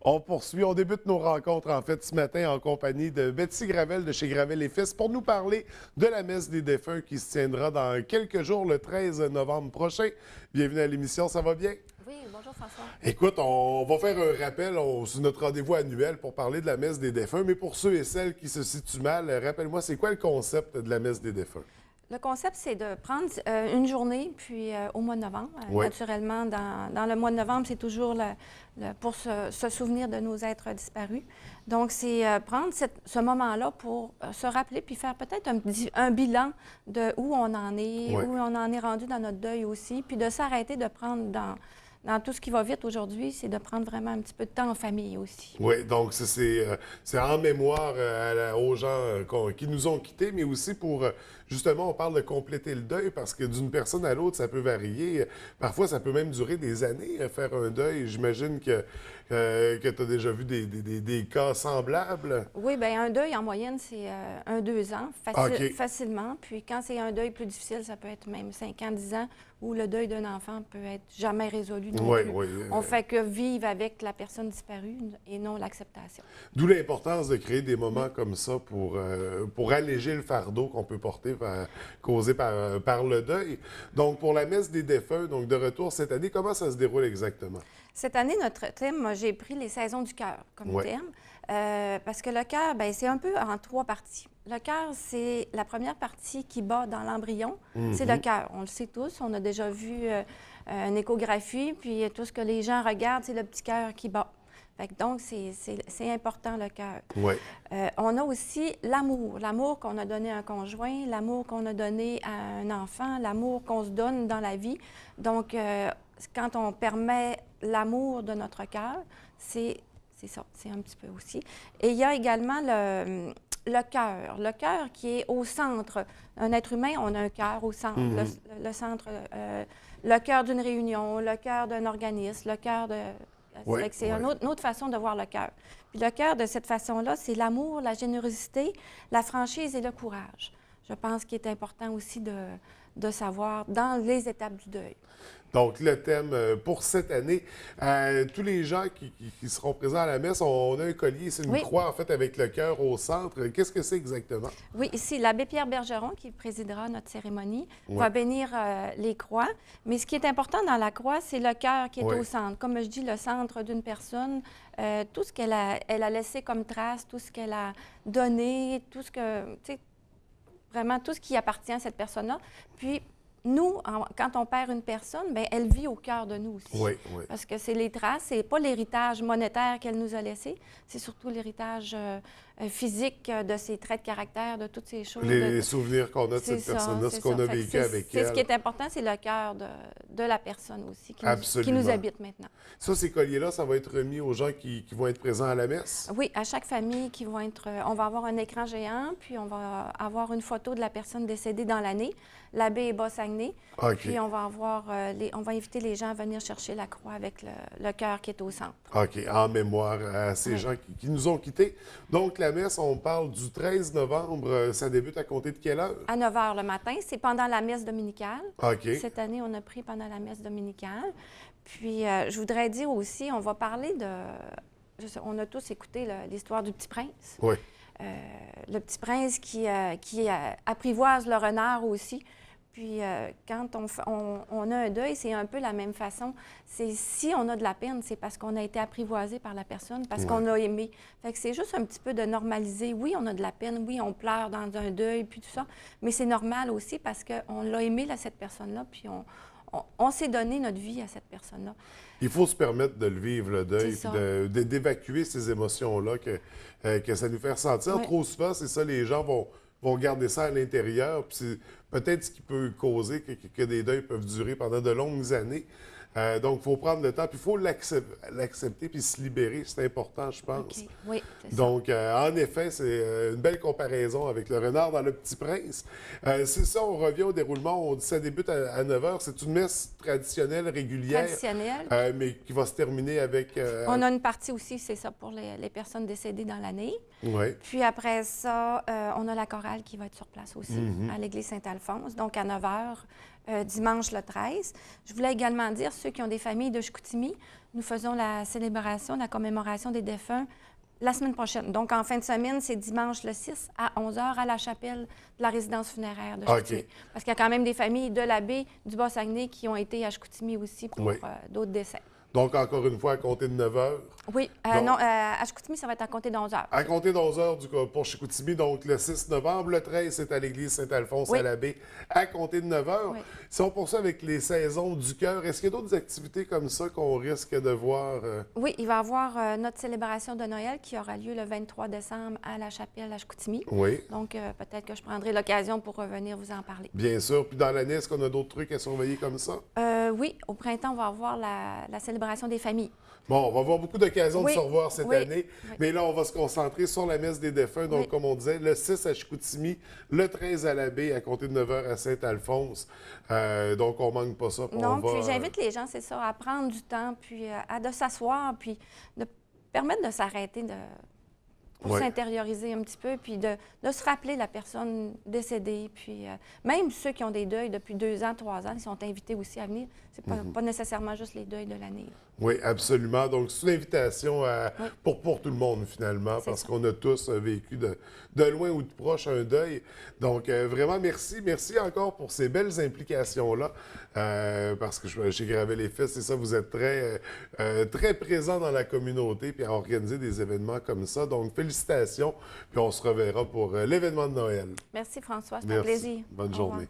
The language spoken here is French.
On poursuit, on débute nos rencontres en fait ce matin en compagnie de Betty Gravel de chez Gravel et Fils pour nous parler de la messe des défunts qui se tiendra dans quelques jours, le 13 novembre prochain. Bienvenue à l'émission, ça va bien? Oui, bonjour François. Écoute, on va faire un rappel sur notre rendez-vous annuel pour parler de la messe des défunts, mais pour ceux et celles qui se situent mal, rappelle-moi, c'est quoi le concept de la messe des défunts? Le concept, c'est de prendre une journée, puis au mois de novembre. Oui. Naturellement, dans le mois de novembre, c'est toujours pour se souvenir de nos êtres disparus. Donc, c'est prendre ce moment-là pour se rappeler, puis faire peut-être un bilan de où on en est, Oui. où on en est rendu dans notre deuil aussi, puis de s'arrêter de prendre dans tout ce qui va vite aujourd'hui, c'est de prendre vraiment un petit peu de temps en famille aussi. Oui, donc c'est en mémoire aux gens qui nous ont quittés, mais aussi pour, justement, on parle de compléter le deuil parce que d'une personne à l'autre, ça peut varier. Parfois, ça peut même durer des années, faire un deuil. J'imagine que tu as déjà vu des cas semblables. Oui, bien, un deuil, en moyenne, c'est 1-2 ans, OK. facilement. Puis quand c'est un deuil plus difficile, ça peut être même 5 ans, 10 ans, où le deuil d'un enfant peut être jamais résolu non Oui, plus. oui. On fait que vivre avec la personne disparue et non l'acceptation. D'où l'importance de créer des moments comme ça pour alléger le fardeau qu'on peut porter, causé par le deuil. Donc, pour la messe des défunts, donc de retour cette année, comment ça se déroule exactement? Cette année, notre thème, moi, j'ai pris les saisons du cœur comme Ouais. thème, parce que le cœur, bien, c'est un peu en 3 parties. Le cœur, c'est la première partie qui bat dans l'embryon, c'est le cœur. On le sait tous, on a déjà vu une échographie, puis tout ce que les gens regardent, c'est le petit cœur qui bat. Fait que donc, c'est important, le cœur. Oui. On a aussi l'amour qu'on a donné à un conjoint, l'amour qu'on a donné à un enfant, l'amour qu'on se donne dans la vie. Donc, quand on permet l'amour de notre cœur, c'est ça, c'est un petit peu aussi. Et il y a également le cœur. Le cœur qui est au centre. Un être humain, on a un cœur au centre. Le centre, le cœur d'une réunion, le cœur d'un organisme, le cœur de... Oui, C'est oui. une autre façon de voir le cœur. Puis le cœur, de cette façon-là, c'est l'amour, la générosité, la franchise et le courage. Je pense qu'il est important aussi de savoir dans les étapes du deuil. Donc, le thème pour cette année, tous les gens qui seront présents à la messe, on a un collier, c'est une Oui. croix, en fait, avec le cœur au centre. Qu'est-ce que c'est exactement? Oui, ici, l'abbé Pierre Bergeron, qui présidera notre cérémonie, Oui. va bénir les croix. Mais ce qui est important dans la croix, c'est le cœur qui est Oui. au centre. Comme je dis, le centre d'une personne, tout ce elle a laissé comme trace, tout ce qu'elle a donné, tout ce que, tu sais, vraiment tout ce qui appartient à cette personne-là. Puis, nous, quand on perd une personne, bien, elle vit au cœur de nous aussi. Oui, oui. Parce que c'est les traces, c'est pas l'héritage monétaire qu'elle nous a laissé, c'est surtout l'héritage physique de ses traits de caractère, de toutes ces choses. Les souvenirs qu'on a de C'est cette ça, personne-là, c'est ce qu'on ça. a Fait que vécu avec c'est elle. ce qui est important, c'est le cœur de la personne aussi, qui Absolument. nous habite maintenant. Ça, ces colliers-là, ça va être remis aux gens qui vont être présents à la messe? Oui, à chaque famille qui vont être... on va avoir un écran géant, puis on va avoir une photo de la personne décédée dans l'année, l'abbé Bas-Saguenay. OK. Puis on va avoir on va inviter les gens à venir chercher la croix avec le cœur qui est au centre. OK, en mémoire à ces Oui. gens qui nous ont quittés. Donc, la messe, on parle du 13 novembre. Ça débute à compter de quelle heure? À 9 h le matin, c'est pendant la messe dominicale. OK. Cette année, on a pris pendant la messe dominicale. Puis, je voudrais dire aussi, on va parler de... on a tous écouté l'histoire du Petit Prince. Oui. Le Petit Prince qui apprivoise le renard aussi. Puis, quand on a un deuil, c'est un peu la même façon. C'est si on a de la peine, c'est parce qu'on a été apprivoisé par la personne, parce qu'on a aimé. Fait que c'est juste un petit peu de normaliser. Oui, on a de la peine, oui, on pleure dans un deuil, puis tout ça, mais c'est normal aussi parce qu'on l'a aimé, cette personne-là, puis on s'est donné notre vie à cette personne-là. Il faut se permettre de le vivre, le deuil, C'est puis ça. d'évacuer ces émotions-là que ça nous fait ressentir. Oui. Trop souvent, c'est ça, les gens vont garder ça à l'intérieur, puis c'est peut-être ce qui peut causer que des deuils peuvent durer pendant de longues années. Donc, il faut prendre le temps, puis il faut l'accepter, puis se libérer. C'est important, je pense. OK. Oui, c'est ça. Donc, en effet, c'est une belle comparaison avec le renard dans Le Petit Prince. C'est ça, on revient au déroulement. On dit ça débute à 9 h. C'est une messe traditionnelle, régulière, Traditionnel. mais qui va se terminer avec... On a une partie aussi, c'est ça, pour les personnes décédées dans l'année. Oui. Puis après ça, on a la chorale qui va être sur place aussi, à l'église Saint-Alphonse, donc à 9 h, dimanche le 13. Je voulais également dire, ceux qui ont des familles de Chicoutimi, Nous faisons la célébration, la commémoration des défunts la semaine prochaine. Donc, en fin de semaine, c'est dimanche le 6 à 11 h à la chapelle de la résidence funéraire de Chicoutimi. OK. Parce qu'il y a quand même des familles de la baie du Bas-Saguenay qui ont été à Chicoutimi aussi pour Oui. d'autres décès. Donc, encore une fois, à compter de 9 h. Oui. Donc- Non, à Chicoutimi, ça va être à compter d'11 h. À compter d'11 h pour Chicoutimi, donc le 6 novembre, le 13, c'est à l'église Saint-Alphonse Oui. à la baie, à compter de 9 h. Oui. Si on poursuit avec les saisons du cœur, est-ce qu'il y a d'autres activités comme ça qu'on risque de voir? Oui, il va y avoir notre célébration de Noël qui aura lieu le 23 décembre à la chapelle à Chicoutimi. Oui, Donc, peut-être que je prendrai l'occasion pour revenir vous en parler. bien sûr. Puis dans l'année, est-ce qu'on a d'autres trucs à surveiller comme ça? Oui, au printemps, on va avoir la célébration des familles. Bon, on va avoir beaucoup d'occasions de Oui, se revoir cette oui, année, oui. mais là, on va se concentrer sur la messe des défunts. Donc, Oui. comme on disait, le 6 à Chicoutimi, le 13 à la baie, à compter de 9 h à Saint-Alphonse. Donc, on manque pas ça. Non, On va, puis j'invite les gens, c'est ça, à prendre du temps, puis de s'asseoir, puis de permettre de s'arrêter, pour Ouais. s'intérioriser un petit peu, puis de se rappeler la personne décédée. Puis même ceux qui ont des deuils depuis 2 ans, 3 ans, ils sont invités aussi à venir. C'est pas nécessairement juste les deuils de l'année. Oui, absolument. Donc, c'est une invitation Oui. pour tout le monde, finalement, C'est parce ça. qu'on a tous vécu de loin ou de proche un deuil. Donc, vraiment, merci. Merci encore pour ces belles implications-là, parce que j'ai gravé les faits, c'est ça, vous êtes très présents dans la communauté, puis à organiser des événements comme ça. Donc, félicitations, puis on se reverra pour l'événement de Noël. Merci François, c'est un Merci. plaisir. Bonne Au revoir. journée.